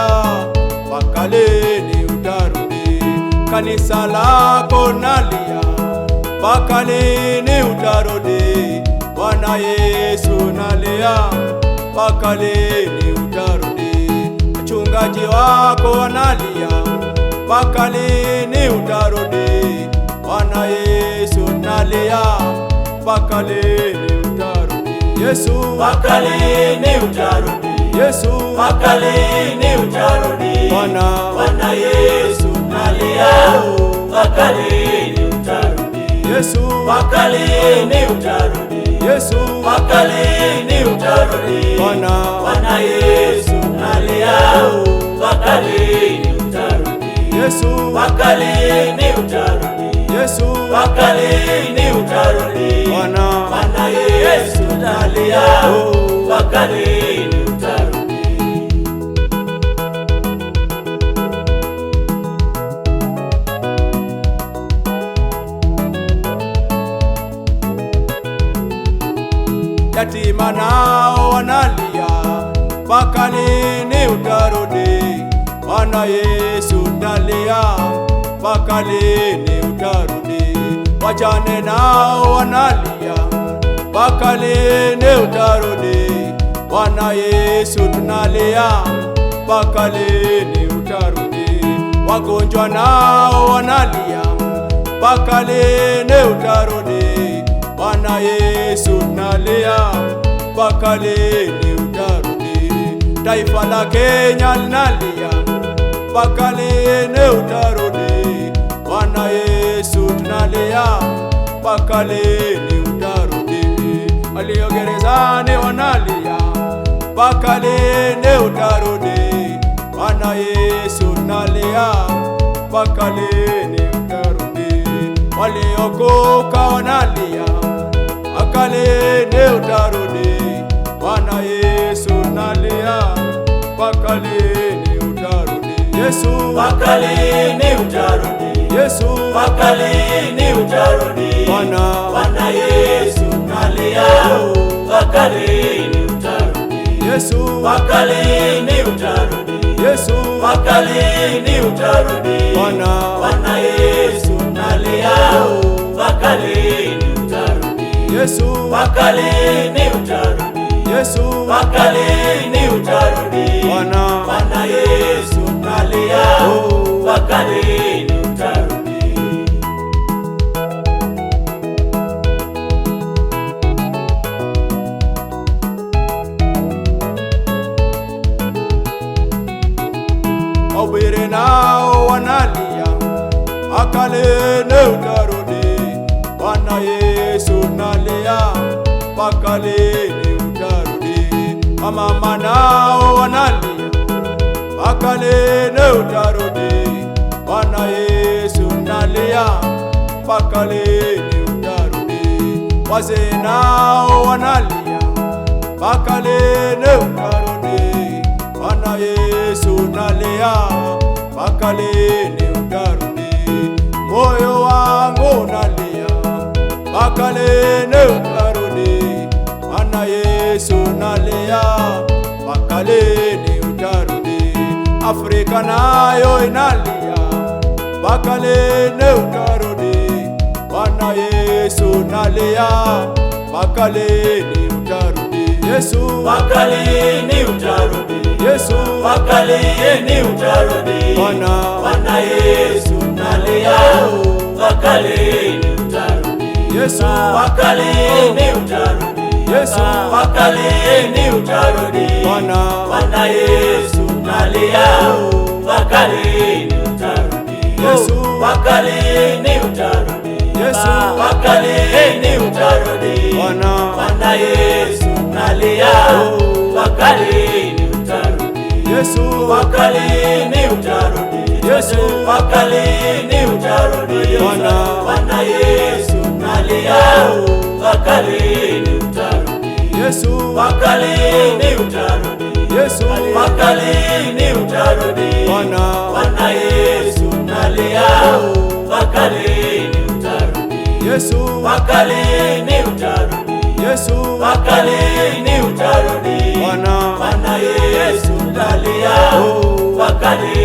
nalia, mpaka lini utarudi? Kanisa lako nalia, mpaka lini utarudi? Bwana Yesu nalia, mpaka lini utarudi? Wachungaji wako wanalia, mpaka lini utarudi? Bwana Yesu nalia, mpaka lini utarudi? Yesu, mpaka lini utarudi? Yesu, mpaka lini utarudi? Bwana Yesu nalia, mpaka lini utarudi? Yesu, mpaka lini utarudi? Yesu, mpaka lini utarudi? Bwana Yesu nalia, mpaka lini utarudi? Yesu, mpaka lini utarudi? Yesu, mpaka lini utarudi? Bwana Yesu nalia, mpaka lini utarudi? Yatima nao wanalia, mpaka lini utarudi? Bwana Yesu nalia, mpaka lini utarudi? Wajane nao wanalia, mpaka lini utarudi? Bwana Yesu tunalia, mpaka lini utarudi? Wagonjwa nao wanalia, mpaka lini utarudi? Bwana Yesu tunalia, mpaka lini utarudi? Taifa la Kenya linalia, mpaka lini utarudi? Bwana Yesu tunalia, mpaka lini utarudi? Walio gerezani wanalia, mpaka lini utarudi? Bwana Yesu tunalia, mpaka lini utarudi? Waliokoka wanalia, mpaka lini utarudi? Bwana Yesu tunalia, mpaka lini utarudi? Yesu, mpaka lini utarudi? Yesu, mpaka lini utarudi? Bwana Yesu nalia, mpaka lini utarudi? Yesu, mpaka lini utarudi? Yesu, mpaka lini utarudi? Bwana Yesu nalia, mpaka lini utarudi? Yesu, mpaka lini utarudi? Yesu, mpaka lini utarudi? Bwana Yesu nalia, mpaka lini utarudi? Wahubiri nao wanalia, mpaka lini utarudi? Bwana Yesu nalia, mpaka lini utarudi? Wamama nao wanalia, mpaka lini utarudi? Bwana Yesu nalia, mpaka lini utarudi? Wazee nao wanalia, mpaka lini utarudi? Bwana Yesu nalia, mpaka lini utarudi? Moyo wangu nalia, mpaka lini utarudi? Bwana Yesu nalia, mpaka lini utarudi? Afrika nayo inalia, mpaka lini utarudi? Bwana Yesu nalia, mpaka lini utarudi? Yesu, mpaka lini utarudi? Yesu, mpaka lini utarudi? Bwana Yesu nalia, mpaka lini utarudi? Yesu, mpaka lini utarudi? Yesu, mpaka lini utarudi? Bwana Yesu nalia, mpaka lini utarudi? Yesu, mpaka lini utarudi? Yesu, mpaka lini utarudi? Bwana Yesu nalia, mpaka lini utarudi? Yesu, mpaka lini utarudi? Yesu, mpaka lini utarudi? Bwana Yesu nalia, mpaka lini utarudi? Yesu, mpaka lini utarudi? Yesu, mpaka lini utarudi? Bwana Yesu nalia, mpaka lini utarudi? Yesu, mpaka lini utarudi? Yesu, mpaka lini utarudi? Bwana Yesu nalia, mpaka lini?